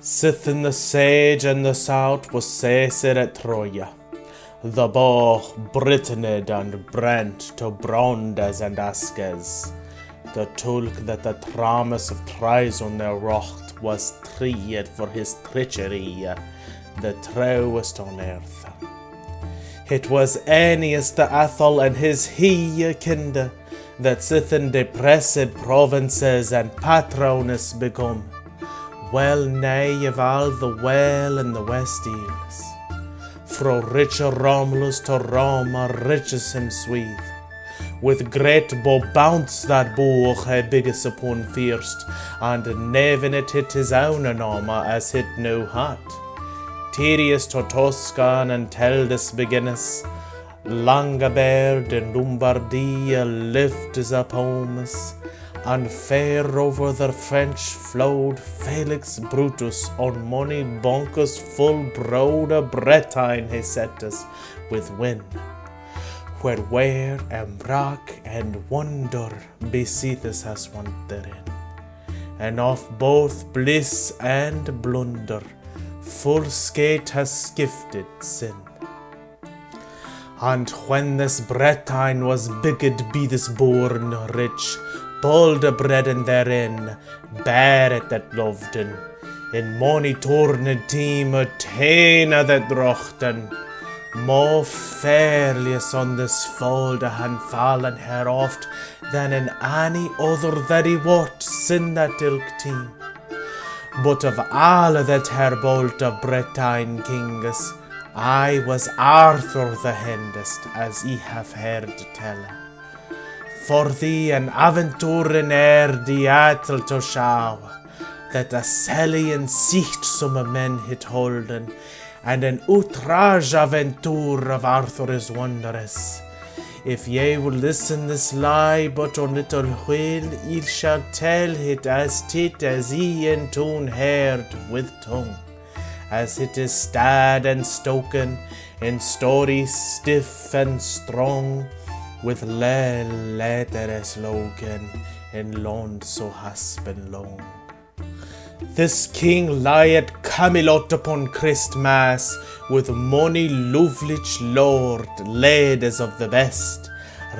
Sithen the sage and the south was sated at Troia. The bow Britanid and Brent to Brondas and Askas. The tulk that the Thomas of Trison there rocht was treated for his treachery, the truest on earth. It was Aeneas the Athol and his kinde that sithen depressed provinces and patrones become, well nigh of all the well in the West Isles. Fro richer Romulus to Roma riches him sweet, with great bow bounce that boog he biggest upon first, and neven it hit his own anoma as hit no hot. Tirius to Toscan and Teldus beginnus, Langabaird in Lombardia lift his up homes, and fair over the French flowed Felix Brutus on money bonkers full broader Bretagne he set us with wind, where and rock and wonder beseeth us as one therein, and of both bliss and blunder full skate has skifted sin. And when this Bretagne was bigged be this born rich, bolde bredden therein, bear it that loveden, in money torn team a taina that drochten, more fairliest on this folde han fallen her oft than in any other that he wot sin that ilk team. But of all that her bolt of Bretagne kinges, I was Arthur the hendest, as ye have heard tell. For thee an aventure in air the attel to show, that a selly and sicht some men hit holden, and an outrage aventure of Arthur is wondrous. If ye will listen this lie but a little while, ye shall tell it as tit as ye in tune heard with tongue, as it is stad and stoken, in story stiff and strong, with letter slogan, in lond so has been long. This king lie at Camelot upon Christmas, with money lovlich lord, ladies of the best,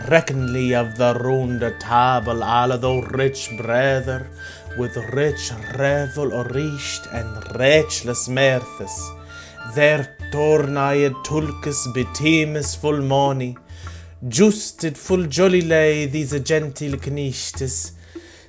reckonly of the round table, all of the rich brother, with rich revel reached and rechless mirths. Their tornayed tulkus betemes full money, justed full jolly lay these gentile knichtes,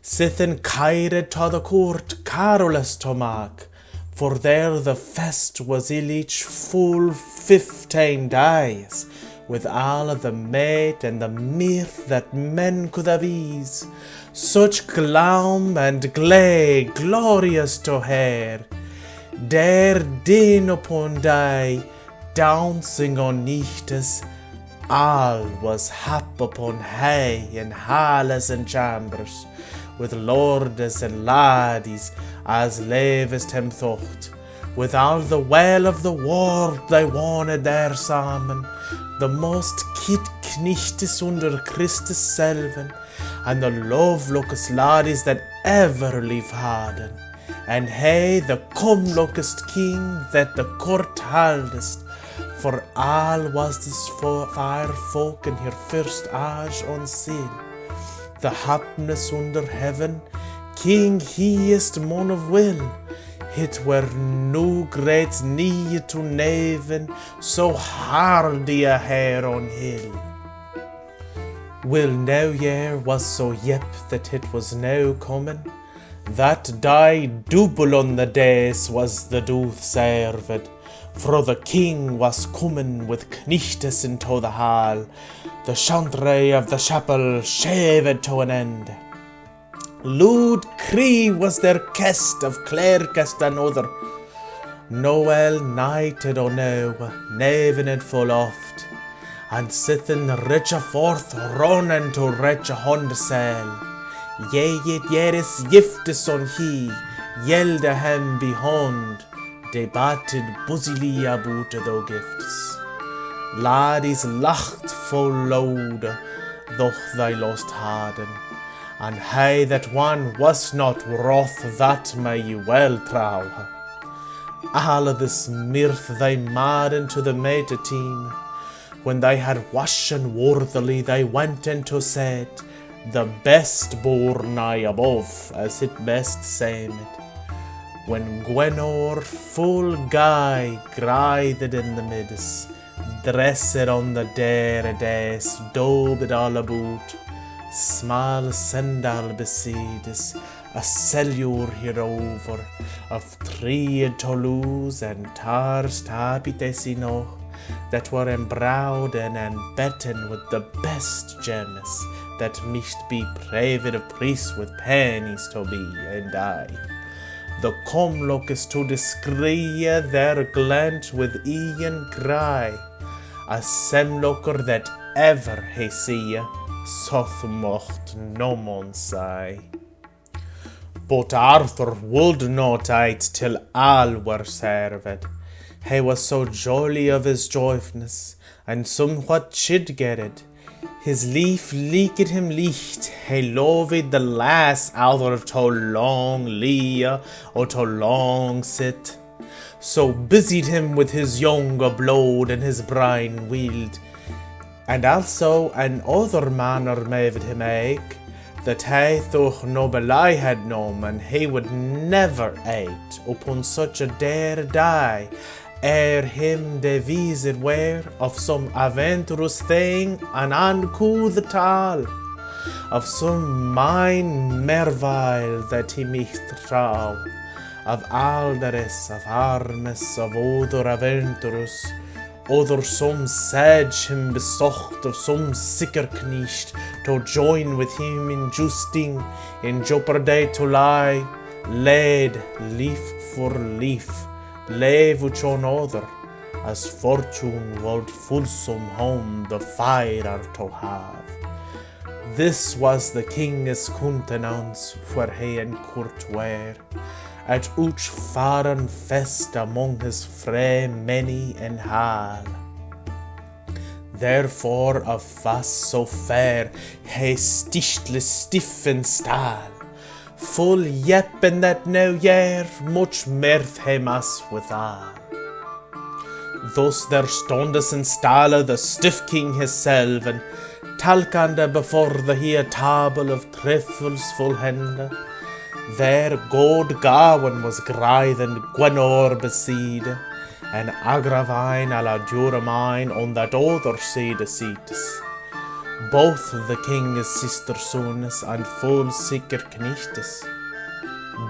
sithen caire to the court Carolus to mark, for there the fest was illich full 15 days, with all of the mate and the mirth that men could have ease, such gloom and glay glorious to hear, there din upon day, dancing on nichtes, all was hap upon hay and halles and chambers, with lordes and laddies as levest him thought, with all the well of the world they wanted there samen, the most kid knichtes under Christus selven, and the lovelokest laddies that ever live hadden, and hey the comlokest king that the court haldest, for all was this fire folk in her first age unseen. The happiness under heaven, king hiest mon of will, it were no great need to neven, so hardy a hair on hill. Will now year was so yep that it was now coming, that die double on the days was the dooth served, for the king was coming with knichtes into the hall, the chantry of the chapel shaved to an end. Lewd cree was their kest of clerkest another, Noel nighted o now, nevened full oft, and sithen richer forth running to richer hond sell. Yet yeris giftes on he, yelde hem behond, debated busily about the gifts. Laddies lacht full loud, though they lost harden, and hey that one was not wroth that may you well trow. All of this mirth they mad into the maid team. When they had washen worthily, they went into set, the best born I above, as it best samed. When Gwenor full guy grithed in the midst, dressed on the dare days, daubed all about, small sandal besides, a cellure hereover, of three Toulouse and tars tapitesino, that were embroidered and betten with the best gems, that micht be praved of priests with pennies to be, and I. The comlookers to descrie their glent with Ian cry, a semlooker that ever he see, soth mocht no mon say. But Arthur would not eat till all were served. He was so jolly of his joyfulness, and somewhat chid get it. His leaf leaked him licht, he loved the lass either to long lie or to long sit. So busied him with his younger blood and his brine wield, and also an other manner made him ache, that he thought noble I had known, and he would never eat upon such a dare die, ere him devised were of some adventurous thing and uncouth tale, of some mine merveille that he might trow, of all the rest of armes of other adventurous, other some sage him besocht of some sicker knecht to join with him in justing, in jeopardy to lie, laid leaf for leaf, leave which on other, as fortune would fulsome home the fire to have. This was the king's countenance where he and court were, at each foreign fest among his frey many and hall. Therefore of fast so fair he stichtly stiff and stall, full yeppen that no year much mirth he mass withal. Thus there stondes in stalla the stiff king hisself, and talkande before the here table of trifles full hende. There God Gawain was grith and Gwenor beside, and Agravine a la Duramine on that other side seats. Both the king's sister sons and full sicker knechtes.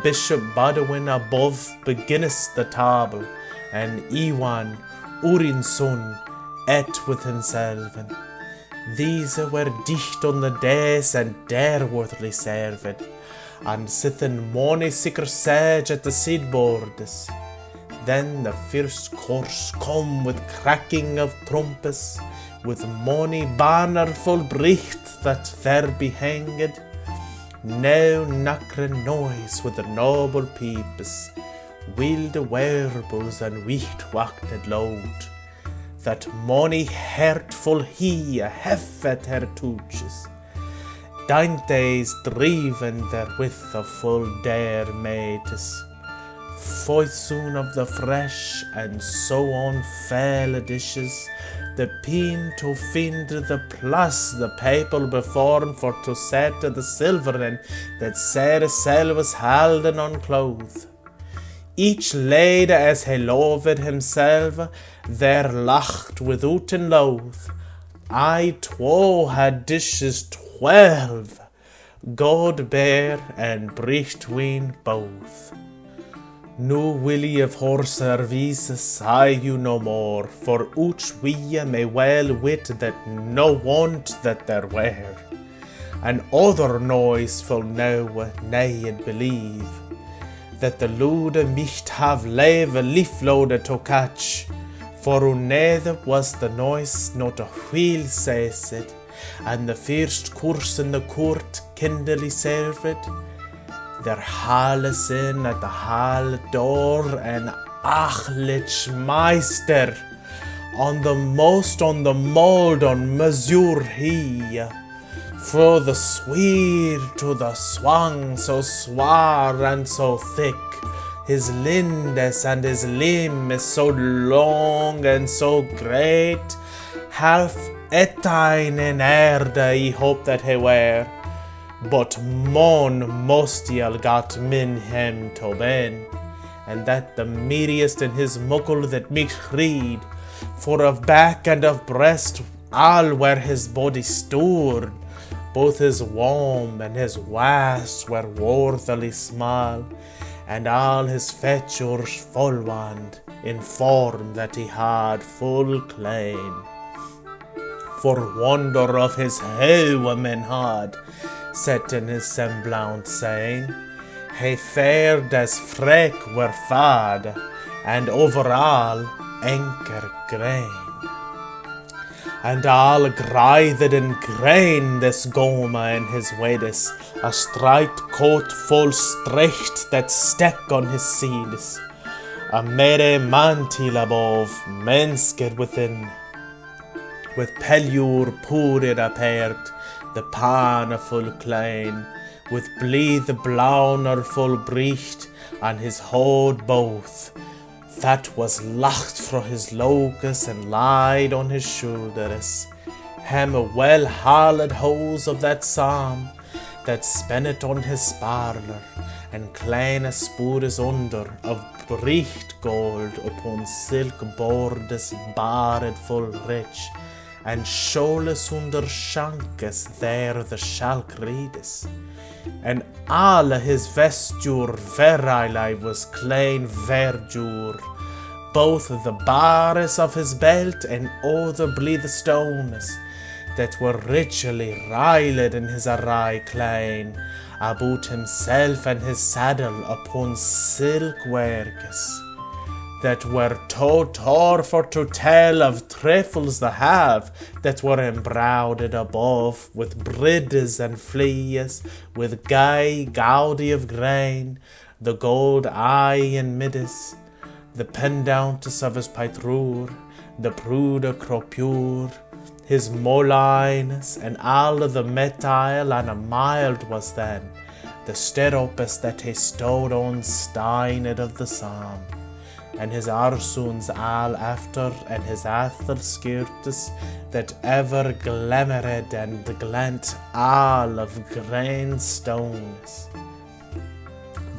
Bishop Badwin above beginneth the table, and Iwan, Urin's son, ate with himself. And these were dicht on the days and dareworthily served, and sitting mony sicker sage at the sideboards. Then the first course come with cracking of trumpets, with mony bannerful bricht that there be hanged. Now knackre noise with the noble peepes, wilde werbles and wicht wachted loud, that mony heartful he heffet her touches. Dainties driven therewith a full dare mates, foison of the fresh and so on fair dishes, the pin to find the plus the people before for to set the silver in that Sarah Sel was halden on cloth. Each laid as he loved himself, there lacht without and loath. I twa had dishes 12, God bear and brichtween both. No willie of horse service say you no more, for each we may well wit that no want that there were, and other noise full now nay and believe, that the loader micht have lave a leaf loader to catch, for neither was the noise not a wheel said, and the first course in the court kindly served. There halles in at the hall door, and achlich meister on the most on the mold on measure he, for the sweer to the swang so swar and so thick, his lindes and his limb is so long and so great, half etain in erde I hope that he were, but mon mostial got min hem to ben, and that the merriest in his muckle that mich read, for of back and of breast all where his body stood, both his womb and his waist were worthily small, and all his features full wand, in form that he had full clean. For wonder of his how women had, set in his semblance saying, he fared as freck were fad, and over all anchor grain. And all grithed in grain this goma in his wedis, a straight coat full stretched that stuck on his seeds, a merry mantle above, mensked within, with pelure poured apert, the pan full klein, with blithe blauner full bricht, on his hoed both, that was lacht fro his locus and lied on his shoulders, hem a well harled hose of that psalm, that spennet on his parlour, and kleine spures under of bricht gold upon silk bordes bared full rich, and sholes under shankes there the shalk reades, and all his vesture virile was klein verdure, both the bars of his belt and other blithe stones, that were richly riled in his array klein, about himself and his saddle upon silk werges, that were tore for to tell of trifles the have, that were embroidered above with brides and fleas, with gay gaudy of grain, the gold eye and middes, the pendantes of his patrour, the prude cropure, his molines, and all the metile and a mild was then, the stirrupes that he stowed on steined of the psalm, and his arsuns all after, and his athel skirtes that ever glimmered and glent all of grain stones.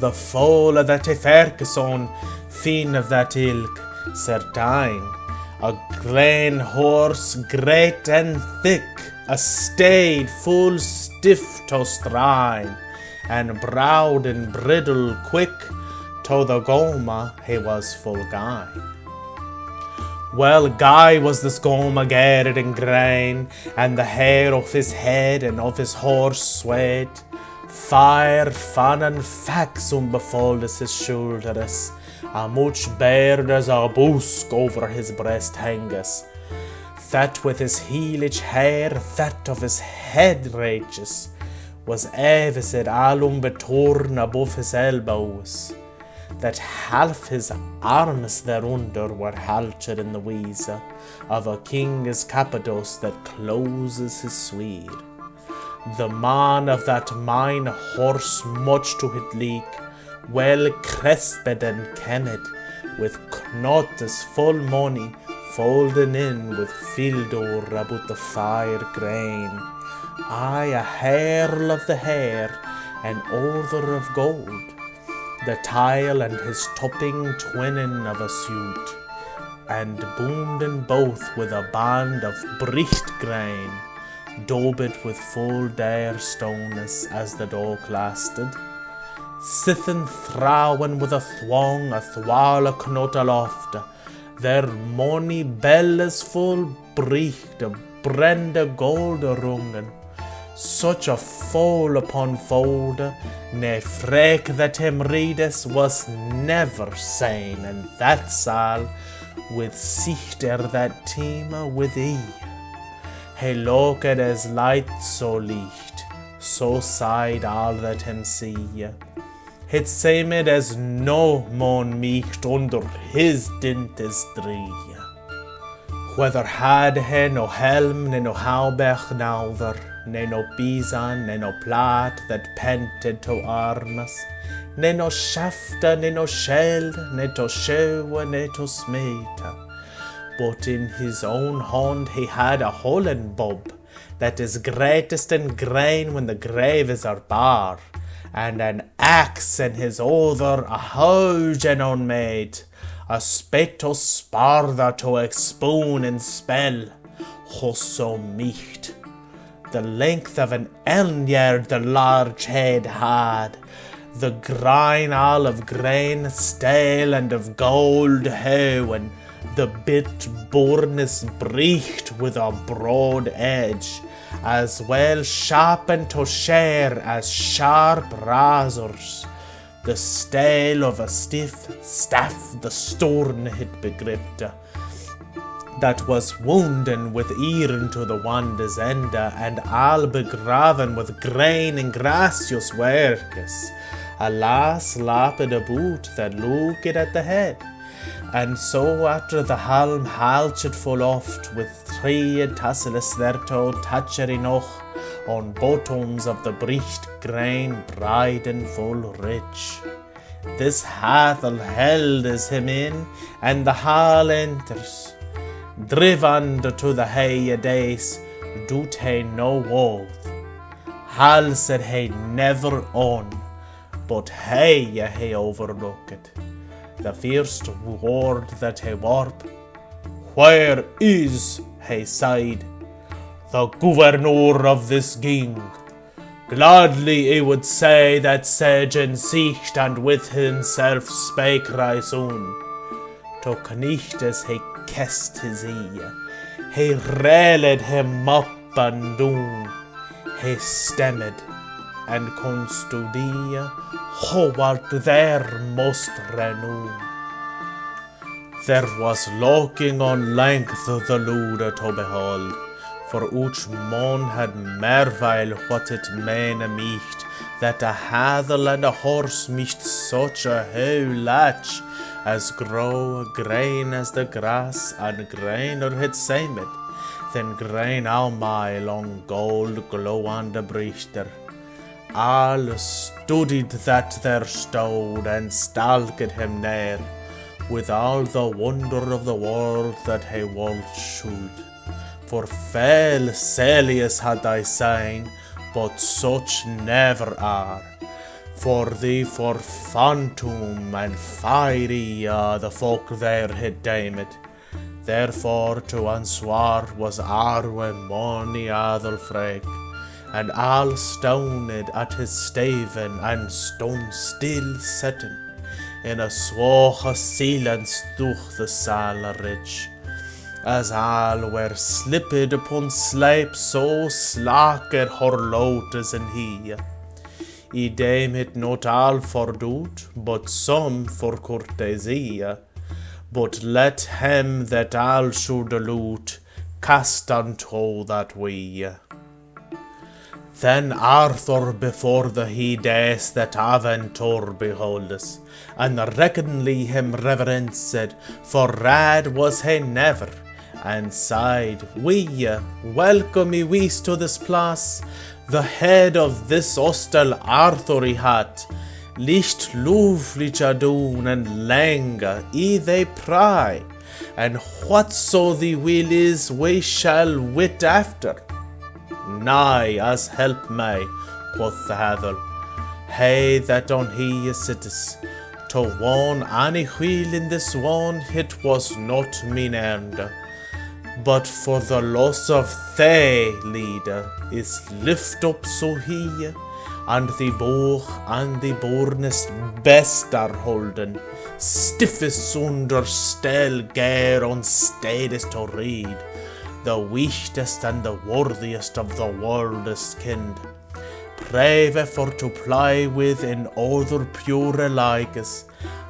The foal that he ferkes on, fin of that ilk, certain, a grain horse great and thick, a staid full stiff to strine, and browed and bridle quick, to the goma he was full guy. Well, guy was this goma geared in grain, and the hair of his head and of his horse swayed. Fire, fun, and fax befoldes his shoulders, a much bared as a busk over his breast hanges. That with his heelage hair, that of his head rages, was evised allum betorn above his elbows, that half his arms thereunder were haltered in the wheeze of a king's cappados that closes his swede. The man of that mine horse much to hit leak, well cresped and kenned, with knottes full money, folding in with fildor about the fire grain, aye a hairl of the hair, and other of gold, the tile and his topping twinning of a suit, and boonden both with a band of bricht grain, daubed with full dare stones as the dog lasted, sithen throwen with a thwala knot aloft, their money belles full bricht of brende gold rungen, such a fold upon fold, ne freck that him reades was never sane, and that's all, with sichter that team with e. He looked as light so licht, so sighed all that him see. It seemed as no mon meekt under his dintes dree. Whether had he no helm, ne no hauberg neither, ne no pisan, ne no plat that pented to arms, ne no shafter, ne no shell, ne to shower, ne to smeater. But in his own hand he had a holland bob, that is greatest in grain when the graves are bare, and an axe in his other a huge and unmade, a spit to sparda to a spoon and spell, so meat. The length of an elnyard the large head had, the grain all of grain stale and of gold hoe, and the bit borness breached with a broad edge, as well sharpened to share as sharp razors. The stale of a stiff staff the storn had begripped, that was wounden with earen to the wander's ende, and all begraven with grain and gracious workes. Alas, lapped a boot that looked at the head. And so after the helm halched full oft, with three tasseles thereto toucher enough, on bottoms of the breeched grain bright and full rich. This hathel held as him in, and the hall enters. Driven to the hay a days, doet he no oath. Hal said he never on, but he overlooked. The first word that he warp, where is, he said, the governor of this king? Gladly he would say that sage and sicht, and with himself spake right soon. To knicht as he kissed his ear, he railed him up and down. He stemmed, and constudia, how art there most renown. There was looking on length of the luda to behold, for each mon had merveil what it mane mecht, that a hathel and a horse mecht such a how latch, as grow grain as the grass, and grainer had samed, then grain all mile on gold glow on the breachter. All studied that there stode, and stalked him near, with all the wonder of the world that he wold should. For fell Celius had I seen, but such never are. For thee for phantom and fiery the folk there had damed. Therefore to answer was Arwe mony other frag, and all stoned at his staven, and stone still sitting in a swache silence through the sal ridge, as all were slipped upon sleep, so slacked her lotus and he. He deemed it not all for doot, but some for courtesy. But let him that all should loot cast unto that way. Then Arthur before the he days that aventure beholdus, and reckonly him reverenced, for rad was he never, and sighed, we welcome me wees to this place. The head of this hostel Arthur he had, licht looflich adoon and langer, they pry, and whatso the will is, we shall wit after. Nay, as help me, quoth the Hathel, he that on he sitteth, to one any wheel in this one, it was not mine errand. But for the loss of thy leader is lift up so he, and the bow and the bornest best are holden, stiffest under stell gare on steadest to read, the weakest and the worthiest of the worldest kind, brave for to ply with in other pure likes,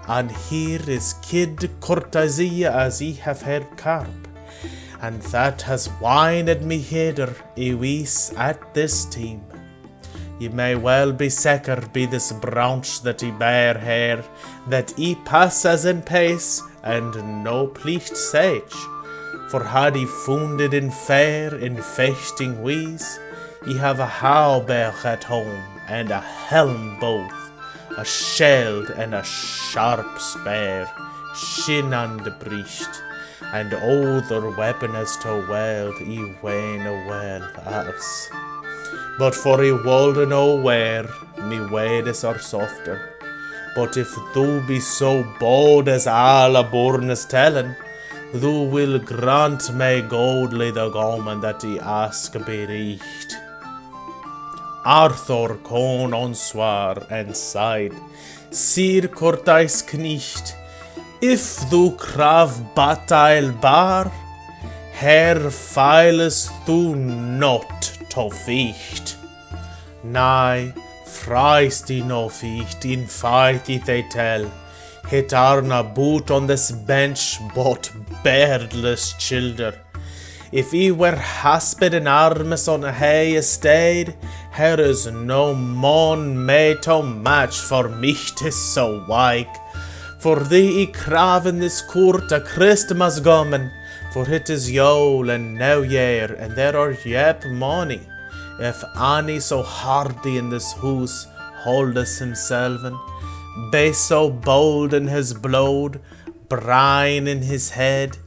and here is kid courtesy as ye have heard carp. And that has winded me hither, wees at this time. Ye may well be sicker be this branch that ye bear here, that ye pass as in pace, and no pleased sage. For had ye found it in fair, in feasting wees, ye have a hauberk at home, and a helm both, a shield and a sharp spear, shin and breast, and other weapon as to weld, he wane a well as. But for he wolde no wear, me wades are softer. But if thou be so bold as alle bornes tellen, thou will grant me godly the garment that he ask bericht. Arthur kon ansvar and sighed, Sir Cortais knicht, if thou crav batail bar, her feilest thou not to ficht. Nay, freist thee no ficht, in fight they tell, hit arna boot on this bench, but beardless childer. If he were hasped in arms on a hay estate, here is no mon made to match for mich tis so wike. For thee craven this court a Christmas gommen, for it is Yule and New Year, and there are yep money. If any so hardy in this house holdeth himself, be so bold in his blood, brine in his head,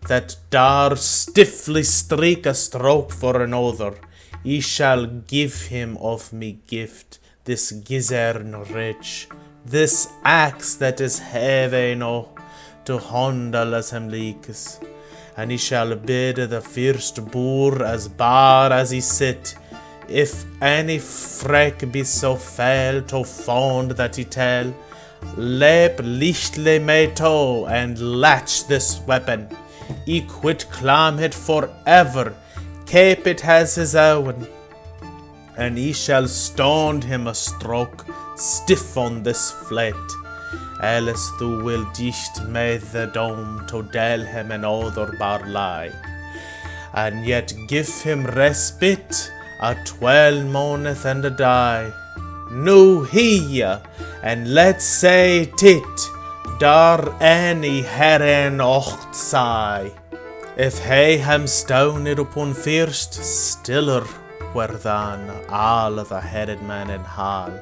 that dar stiffly streak a stroke for another, he shall give him of me gift this gizern rich, this axe that is heavy no to handle as him likes, and he shall bid the first boor as bar as he sit, if any freck be so fail to found that he tell, leap lichtly me to and latch this weapon, he quit clam it forever, keep it as his own, and he shall stand him a stroke stiff on this flet, else thou will dicht me the dome to tell him another bar lie, and yet give him respite a 12 month and a die. No here, and let's say tit, dar any herren ocht say. If he hem stoned upon first, stiller were than all the headed men in hall,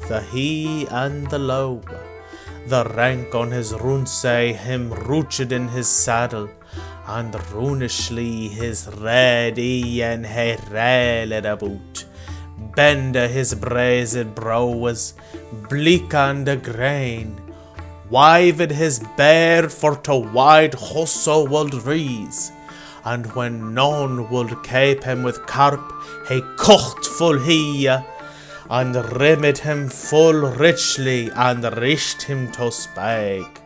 the he and the low, the rank on his runce him rooted in his saddle, and runishly his ready and he railed about, bende his brazen brows, bleak and a grain, wived his bear for to wide hosso would rees, and when none would cape him with carp, he cocht full he, and rimmed him full richly, and rished him to spake.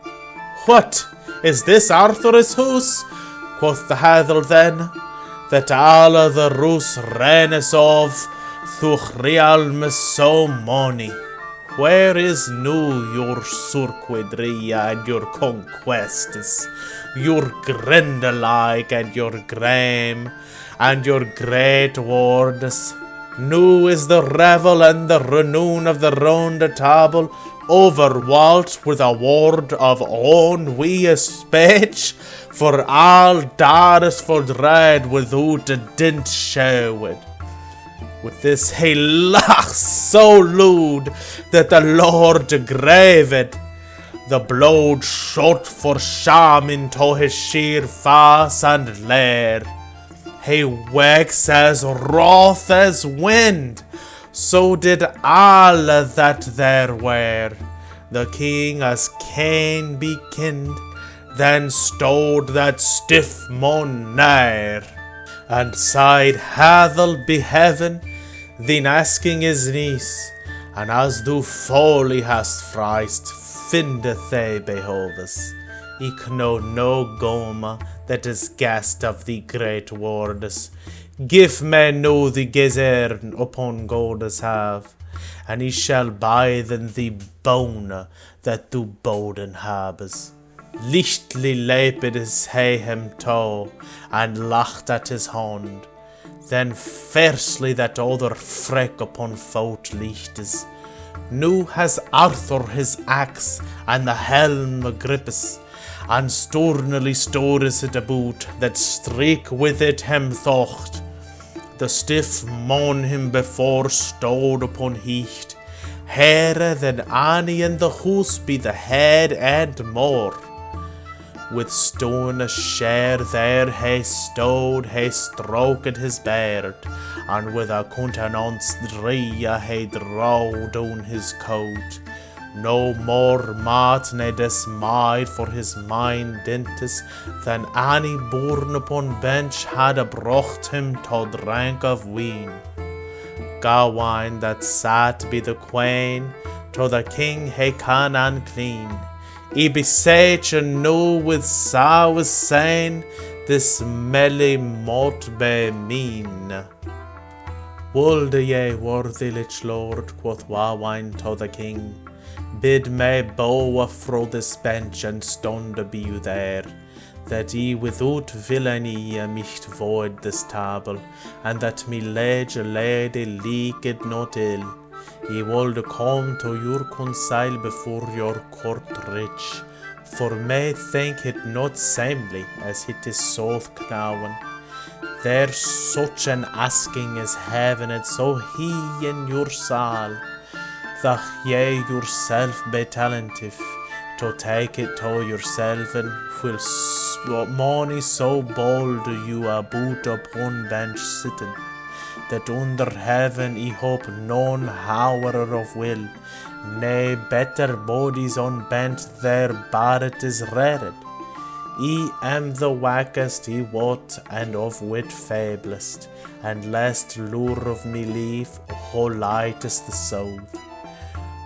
What, is this Arthur's house? Quoth the Hathel then, that all of the Roos renes of, thuch realms so mony. Where is now your surquidria and your conquests, your grindelike and your grame, and your great wards? Now is the revel and the renown of the round table overwalt with a word of own we speech, for all dares for dread without a dint showed. With this he laughs so loud that the Lord graved, the blood shot for shame into his sheer face and lair. He wakes as wroth as wind, so did all that there were. The king as Cain be kind, then stode that stiff mon nigh, and sighed Hathel be heaven, then asking his niece, and as thou folly hast friest, findeth they behoves. Ik know no goma that is guest of the great wardes. Give me no the gizern upon godes have, and he shall buy them the bone that thou boden habes. Lichtly leped is he him toe, and lacht at his hand. Then fiercely that other freck upon foot lichtes. Now has Arthur his axe, and the helm grippes, and sternly stores it about, that streak with it him thocht. The stiff mon him before stowed upon hecht, hairer than any in the house be the head and more. With stone a share there he stowed, he stroked his beard, and with a countenance dry he drew down his coat. No more mat ne dismayed for his mind dintus than any born upon bench had brought him to drink of wine. Gawain that sat be the queen, to the king he can unclean. He beseech and know with sour saying, this melly mote be mean. Wolde ye, worthy lich lord, quoth Gawain to the king, bid me bow fro this bench and stonde be you there, that ye without villainy mich void this table, and that me lege lady leaked not ill. Ye wolde come to your council before your court rich, for me think it not seemly as it is so known. There's such an asking as heaven it so he in your saal, that ye yourself be talentive to take it to yourself, and will money so bold you about upon bench sitting, that under heaven I hope none however of will, nay better bodies on bench there bar it is reared. I am the wackest I wot, and of wit fablest, and lest lure of me leaf, how light is the soul.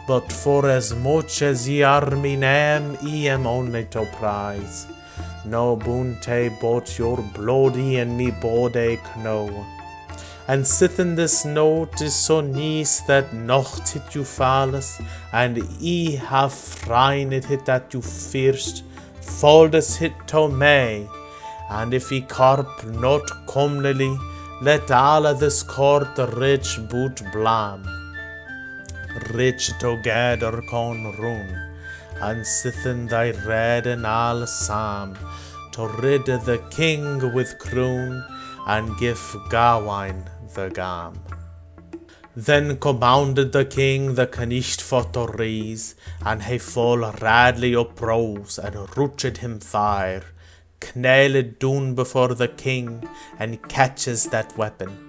But for as much as ye are me name, I am only to prize. No bounty but your bloody and me body know. And sithin this note is so nice that not it you falls, and I have frightened it that you first foldest hit to me, and if he carp not comely, let all of this court rich boot blam. Rich together con run, and sithin thy red and all sam, to rid the king with croon, and give Gawain the gam. Then commanded the king the knicht for to rise, and he full radly uprose, and rooted him fire, knailed down before the king, and catches that weapon.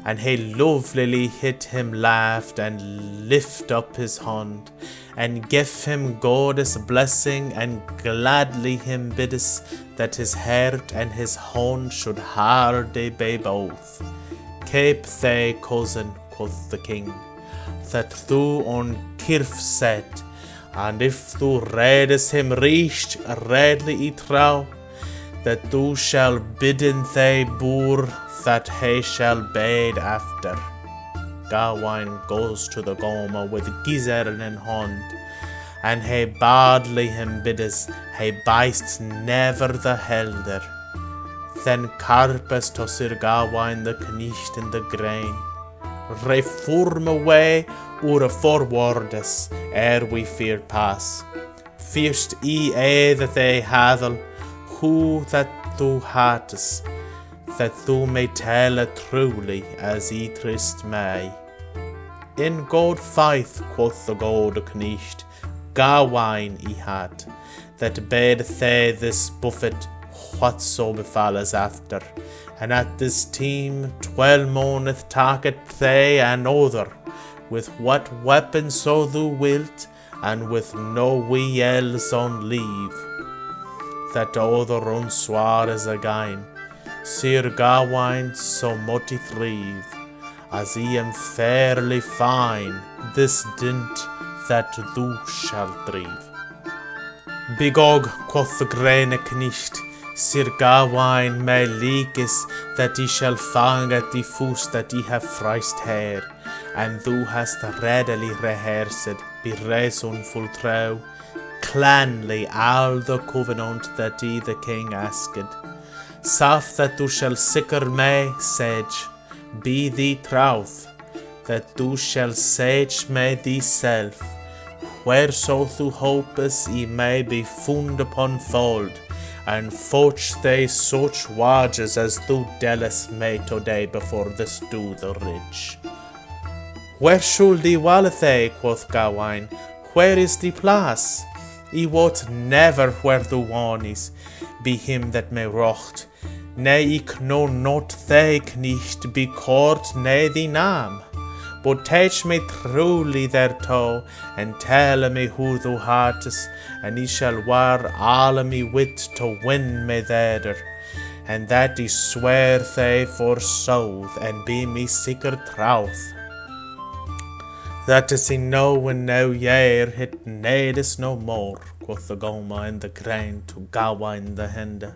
And he lovelily hit him laughed, and lift up his hand, and give him God's blessing, and gladly him biddest that his heart and his hand should hardy be both. Keep thy cousin, quoth the king, that thou on kirf set, and if thou readest him reached readly I trow, that thou shall bidden thy boor that he shall bade after. Gawain goes to the Goma with gizzard in hand, and he badly him biddes, he bites never the helder. Then carpes to Sir Gawain the knicht in the grain, reform away or forwardes ere we fear pass. First I that they hathel, who that thou hattest, that thou may tell it truly as I trust may. In God faith, quoth the gold knicht, Gawain I had, that bade they this buffet whatso befalles after, and at this time 12 moneth taketh they another, with what weapon so thou wilt, and with no we else on leave. That other unswar is again, Sir Gawain so much thrive, as I am fairly fine, this dint that thou shalt drive. Bigog, quoth the grene knicht, Sir Gawain may leakes that he shall fang at the foos that he have freist hair, and thou hast readily rehearsed, be reason full trow, clanly all the covenant that he the king asked. Saf that thou shall sicker me, sage, be thee troth, that thou shall sage me thyself, whereso thou hopest he may be found upon fold, and fetch they such wages as thou dellest me today before this do the rich. Where should thee wallet they, quoth Gawain, where is the place? I wot never where thou warnies, be him that may rocht. Nay, I know not thy knecht, be court nay thee name. But teach me truly thereto, and tell me who thou heartest, and I shall wear all me wit to win me thither, and that I swear they for south, and be me sicker troth. That is I know and now year it needest no more, quoth the Goma and the crane to Gawain the hender.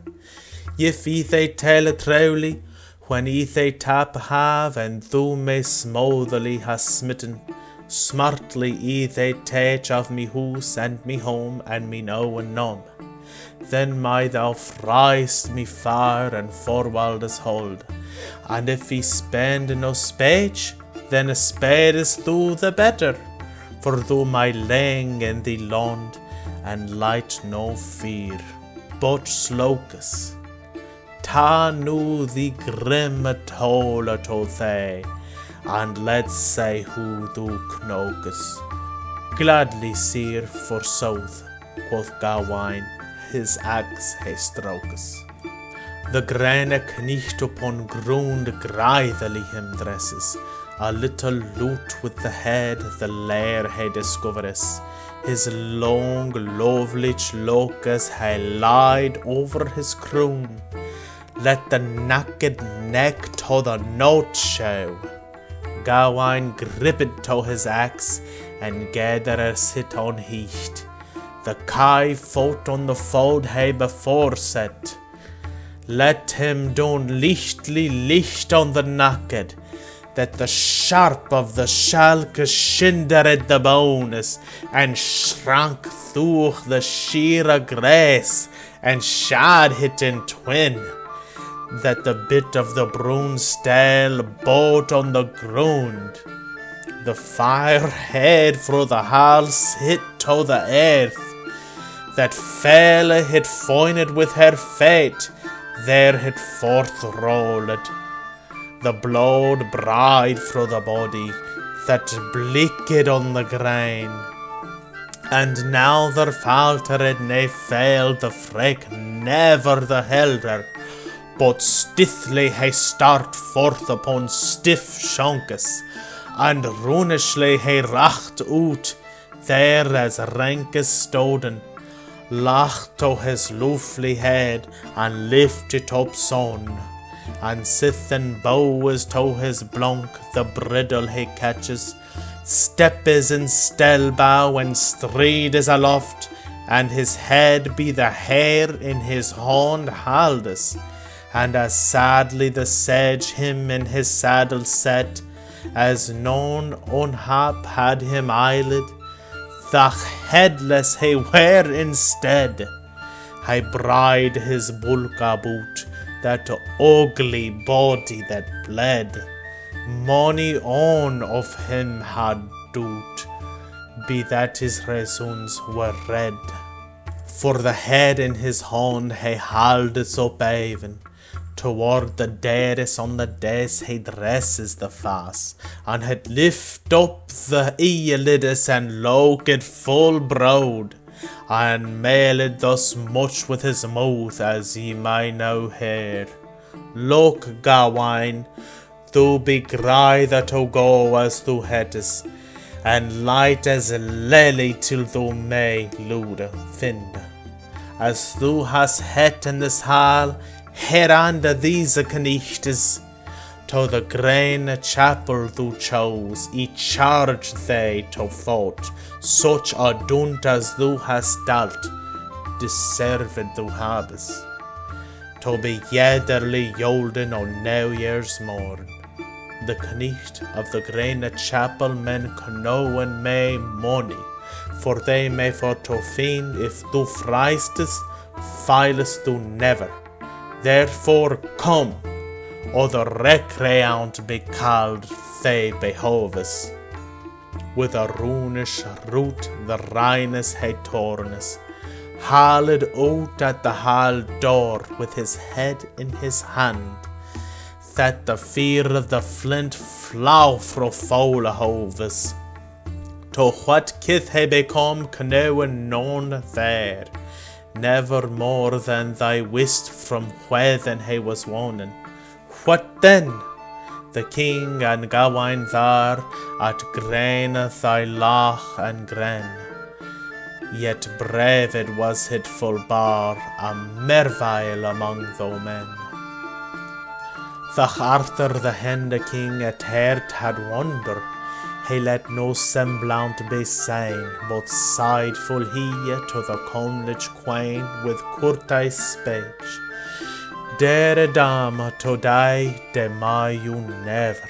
If I they tell it truly, when I they tap have, and thou me smoothly has smitten, smartly I they take of me house and me home and me no and none. Then may thou friest me far and forwardest hold, and if I spend no speech, then sparest thou the better, for thou my lang in the land, and light no fear. But Slocus, ta nu the grim tola to they, and let's say who thou knokest. Gladly, sir, for south, quoth Gawain, his axe he strokes. The grane knecht upon ground grithely him dresses, a little loot with the head the lair he discoveres. His long lovely locus he lied over his crown. Let the naked neck to the note show. Gawain gripped to his axe, and gatherer sit on heat. The kai fought on the fold he before set. Let him down licht on the naked, that the sharp of the shalk shindered the bones, and shrank through the sheer grass, and shad hit in twin, that the bit of the brown stale bought on the ground. The fire head through the house hit to the earth, that fell hit foined with her fate, there hit forth rolled. The blood bride through the body, that blicked on the grain. And now there faltered ne failed the freck, never the helder, but stiffly he start forth upon stiff shonkus, and runishly he racht out, there as rank as stoden, lacht to his lovely head, and lift it up son. And sith and bows to his blunk, the bridle he catches, step is in stell bow, and stride is aloft, and his head be the hair in his hand haldes, and as sadly the sage him in his saddle set, as none unhap had him eyelid, thach headless he were instead. I bride his bulk about, that ugly body that bled. Money on of him had doot, be that his reasons were red. For the head in his hand he held up even, toward the dearest on the desk he dresses the face, and had lift up the eyelids and looked full broad, and mailed thus much with his mouth as ye may now hear. Look, Gawain, thou be grither to go as thou headest, and light as a lily till thou may lude find. As thou hast het in this hall, here under these kneechtes, to the green chapel thou chose, I charge thee to fight, such a dunt as thou hast dealt, deserved thou habest, to be yederly yolden on New Year's morn. The knecht of the green chapel men knowen may money, for they may for to find if thou friestest, failest thou never. Therefore come, or the recreant be called they behoves. With a runish root the Rhinus he tornes, hauled out at the hall door with his head in his hand. that the fear of the flint flow fro foul hoves. To what kith he become canoe and none there, never more than thy wist from whethen he was wonen. What then? The king and Gawain there at grain thy lach and gren. Yet brave it was it full bar, a merveil among thou men. Thach Arthur the hen the king at heart had wonder, he let no semblant be seen, but sighed full he to the Connaught queen with courteous speech. Dere dame to die, de may you never.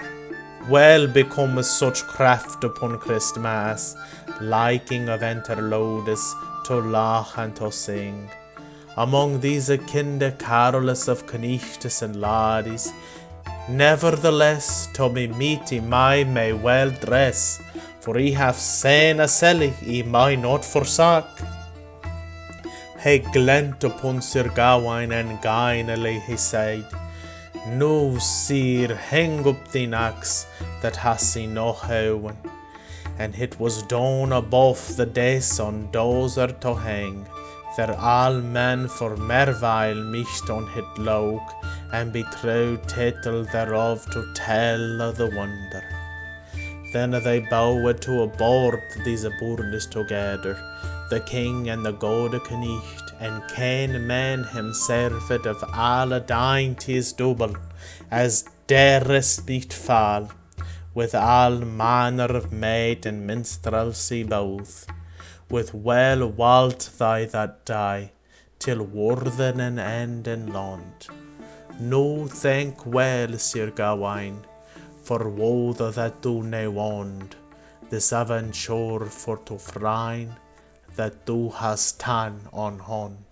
Well become such craft upon Christmas, liking of interlodes to laugh and to sing. Among these kinde carolus of knights and ladies, nevertheless to me meety my may well dress, for he have seen a selly he may not forsake. He glent upon Sir Gawain and gainily he said, "No, sir, hang up thine axe that has he no howen." And it was done above the days on dozer to hang, there all men for merveil mischt on hit loke, and be true title thereof to tell of the wonder. Then they bowed to a board these boornes together, the king and the god knight, and Cain men himself of alle dainties double, as darest nicht fall, with all manner of maid and minstrelsy both, with well walt thy that die, till warthen an end in land. No thank well, Sir Gawain, for woe that do ne wand, this aventure for to frine, that thou hast done on hon.